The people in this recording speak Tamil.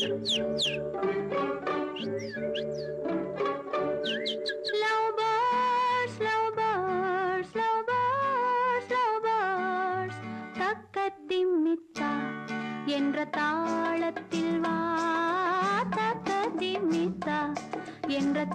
Love birds, love birds, love birds, love birds. தக்கதிமித்தா என்ற தாளத்தில் வா, தக்கதிமித்தா என்ற